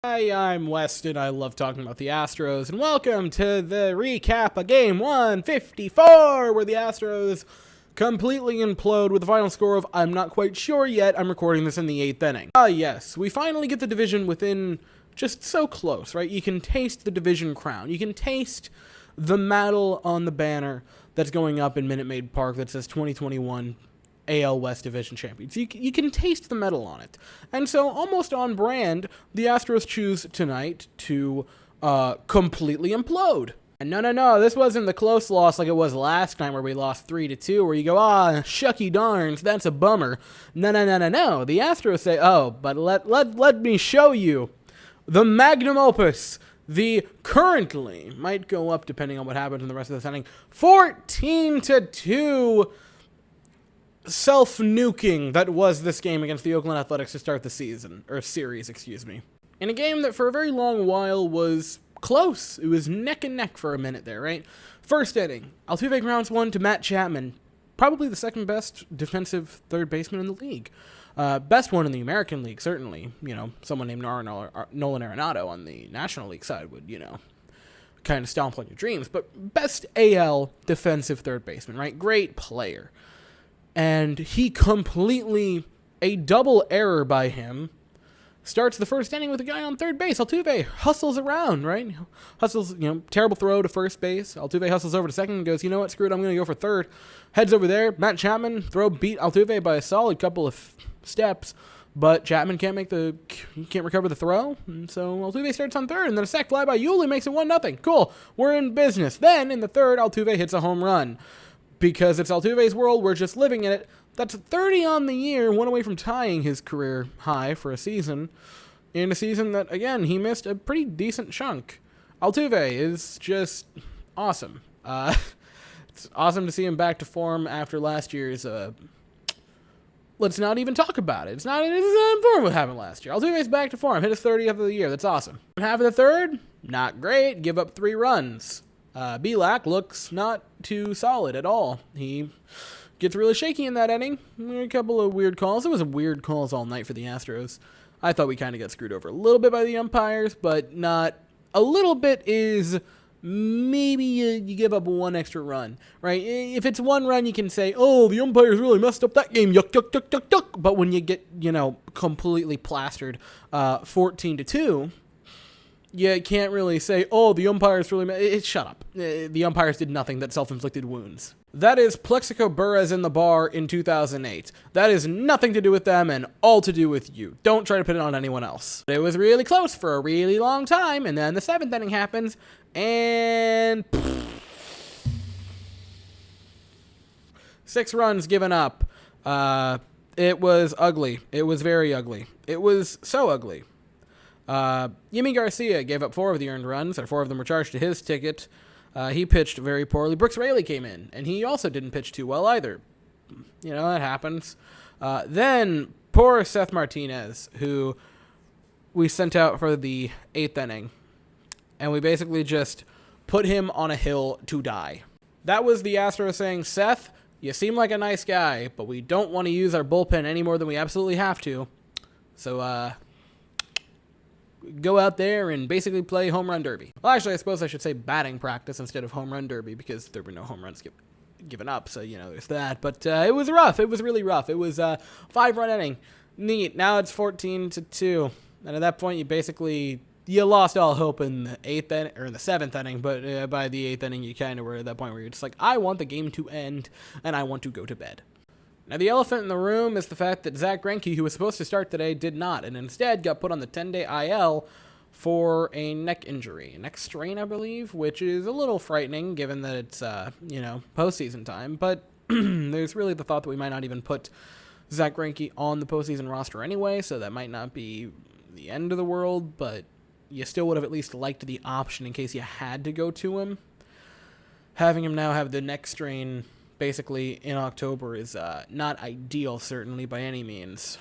Hi, I'm Weston. I love talking about the Astros, and welcome to the recap of Game 154, where the Astros completely implode with a final score of I'm not quite sure yet. I'm recording this in the 8th inning. Yes, we finally get the division within just so close, right? You can taste the division crown. You can taste the medal on the banner that's going up in Minute Maid Park that says 2021 AL West Division Champions. You can taste the metal on it. And so, almost on brand, the Astros choose tonight to completely implode. And no, this wasn't the close loss like it was last time where we lost 3-2, where you go, shucky darns, that's a bummer. No. The Astros say, but let me show you the magnum opus. The currently might go up depending on what happens in the rest of this inning. 14-2 self-nuking that was this game against the Oakland Athletics to start the series. In a game that for a very long while was close. It was neck and neck for a minute there, right? First inning, Altuve grounds one to Matt Chapman, probably the second best defensive third baseman in the league. Best one in the American League, certainly. Someone named Nolan Arenado on the National League side would, kind of stomp on your dreams. But best AL defensive third baseman, right? Great player. And he completely, a double error by him, starts the first inning with a guy on third base. Altuve hustles around, right? Hustles, terrible throw to first base. Altuve hustles over to second and goes, you know what, screw it, I'm going to go for third. Heads over there. Matt Chapman, throw beat Altuve by a solid couple of steps, but Chapman can't recover the throw, and so Altuve starts on third, and then a sac fly by Yuli makes it 1-0. Cool, we're in business. Then, in the third, Altuve hits a home run. Because it's Altuve's world, we're just living in it. That's 30 on the year, one away from tying his career high for a season. In a season that, again, he missed a pretty decent chunk. Altuve is just awesome. It's awesome to see him back to form after last year's... let's not even talk about it. It's not important what happened last year. Altuve's back to form. Hit his 30th of the year. That's awesome. Half of the third, not great. Give up 3 runs. Belak looks not too solid at all. He gets really shaky in that inning. A couple of weird calls. It was weird calls all night for the Astros. I thought we kind of got screwed over a little bit by the umpires, but not a little bit is maybe you give up 1 extra run, right? If it's 1 run, you can say, the umpires really messed up that game. Yuck. But when you get, completely plastered 14-2, you can't really say, the umpires really... Shut up. The umpires did nothing that self-inflicted wounds. That is Plexico Burress in the bar in 2008. That is nothing to do with them and all to do with you. Don't try to put it on anyone else. It was really close for a really long time, and then the 7th inning happens, and... 6 runs given up. It was ugly. It was very ugly. It was so ugly. Yimi Garcia gave up 4 of the earned runs, or 4 of them were charged to his ticket. He pitched very poorly. Brooks Raley came in, and he also didn't pitch too well either. That happens. Then, poor Seth Martinez, who we sent out for the 8th inning, and we basically just put him on a hill to die. That was the Astros saying, Seth, you seem like a nice guy, but we don't want to use our bullpen any more than we absolutely have to. So, go out there and basically play home run derby. Well, actually, I suppose I should say batting practice instead of home run derby because there were no home runs given up, so, there's that. But it was rough. It was really rough. It was a 5-run inning. Neat. Now it's 14-2. And at that point, you lost all hope in the 8th inning, or in the 7th inning, but by the 8th inning, you kind of were at that point where you're just like, I want the game to end, and I want to go to bed. Now, the elephant in the room is the fact that Zach Greinke, who was supposed to start today, did not, and instead got put on the 10-day IL for a neck injury, a neck strain, I believe, which is a little frightening given that it's, postseason time, but there's really the thought that we might not even put Zach Greinke on the postseason roster anyway, so that might not be the end of the world, but you still would have at least liked the option in case you had to go to him. Having him now have the neck strain basically in October is not ideal, certainly, by any means.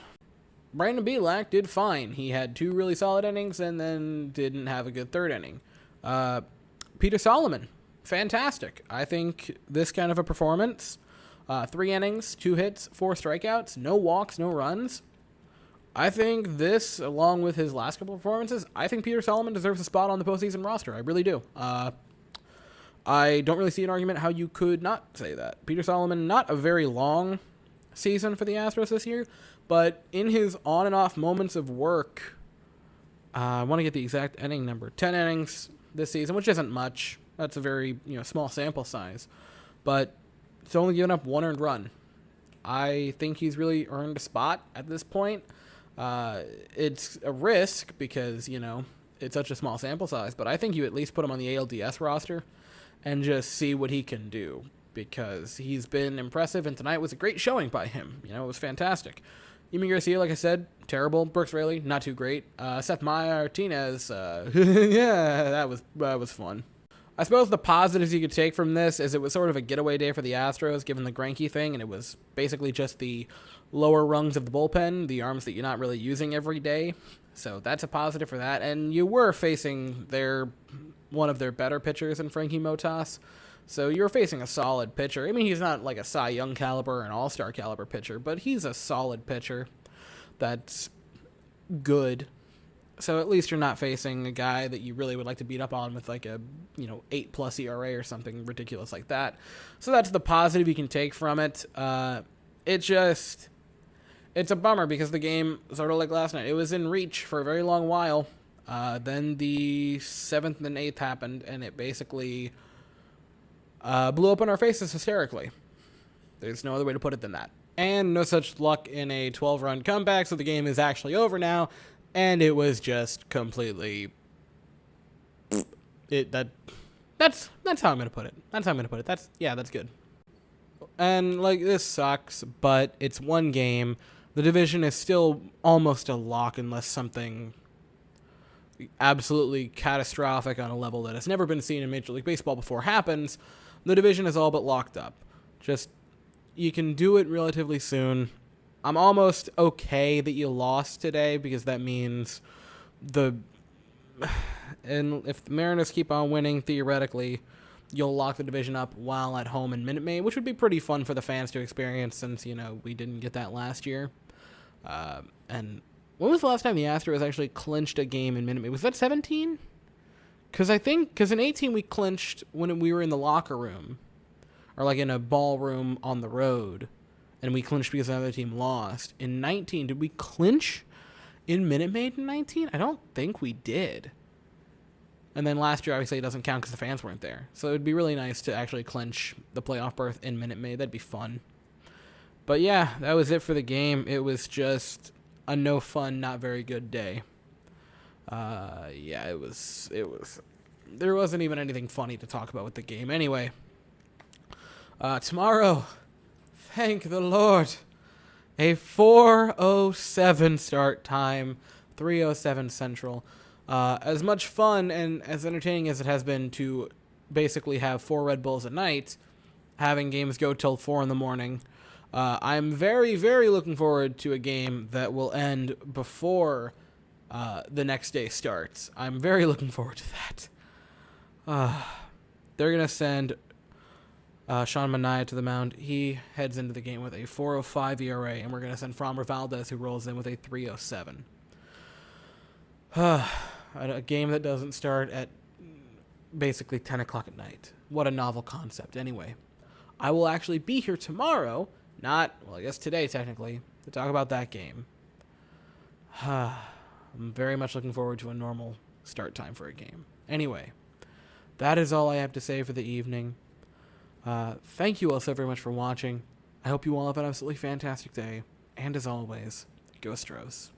Brandon Belak did fine. He had 2 really solid innings and then didn't have a good 3rd inning. Peter Solomon, fantastic. I think this kind of a performance, 3 innings, 2 hits, 4 strikeouts, no walks, no runs, I think this, along with his last couple of performances, I think Peter Solomon deserves a spot on the postseason roster. I really do. I don't really see an argument how you could not say that. Peter Solomon, not a very long season for the Astros this year, but in his on and off moments of work, I want to get the exact inning number. 10 innings this season, which isn't much. That's a very small sample size, but it's only given up 1 earned run. I think he's really earned a spot at this point. It's a risk because it's such a small sample size, but I think you at least put him on the ALDS roster and just see what he can do, because he's been impressive, and tonight was a great showing by him. It was fantastic. Yimi Garcia, like I said, terrible. Brooks Raley, not too great. Seth Martinez, yeah, that was fun. I suppose the positives you could take from this is it was sort of a getaway day for the Astros, given the Greinke thing, and it was basically just the lower rungs of the bullpen, the arms that you're not really using every day. So that's a positive for that. And you were facing one of their better pitchers in Frankie Motas. So you're facing a solid pitcher. I mean, he's not like a Cy Young caliber or an all-star caliber pitcher, but he's a solid pitcher that's good. So at least you're not facing a guy that you really would like to beat up on with like a 8+ ERA or something ridiculous like that. So that's the positive you can take from it. It's a bummer because the game, sort of like last night, it was in reach for a very long while. Then the 7th and 8th happened, and it basically blew up in our faces hysterically. There's no other way to put it than that. And no such luck in a 12-run comeback, so the game is actually over now, and it was just completely... That's how I'm going to put it. That's good. And, this sucks, but it's one game. The division is still almost a lock unless something absolutely catastrophic on a level that has never been seen in Major League Baseball before happens. The division is all but locked up. Just, you can do it relatively soon. I'm almost okay that you lost today because that means and if the Mariners keep on winning, theoretically, you'll lock the division up while at home in Minute Maid, which would be pretty fun for the fans to experience since, we didn't get that last year. And when was the last time the Astros actually clinched a game in Minute Maid? Was that 17? Because in 18 we clinched when we were in the locker room, or in a ballroom on the road, and we clinched because another team lost. In 19, did we clinch in Minute Maid in 19? I don't think we did. And then last year, obviously, it doesn't count because the fans weren't there. So it would be really nice to actually clinch the playoff berth in Minute Maid. That'd be fun. But yeah, that was it for the game. It was just a no fun, not very good day. It was. There wasn't even anything funny to talk about with the game. Anyway, tomorrow, thank the Lord, a 4:07 start time, 3:07 Central. As much fun and as entertaining as it has been to basically have 4 Red Bulls at night, having games go till 4 in the morning, I'm very, very looking forward to a game that will end before the next day starts. I'm very looking forward to that. They're going to send Sean Manaea to the mound. He heads into the game with a 4.05 ERA, and we're going to send Framber Valdez, who rolls in with a 3.07. A game that doesn't start at basically 10 o'clock at night. What a novel concept. Anyway, I will actually be here tomorrow, I guess today technically, to talk about that game. I'm very much looking forward to a normal start time for a game. Anyway, that is all I have to say for the evening. Thank you all so very much for watching. I hope you all have an absolutely fantastic day. And as always, go Astros.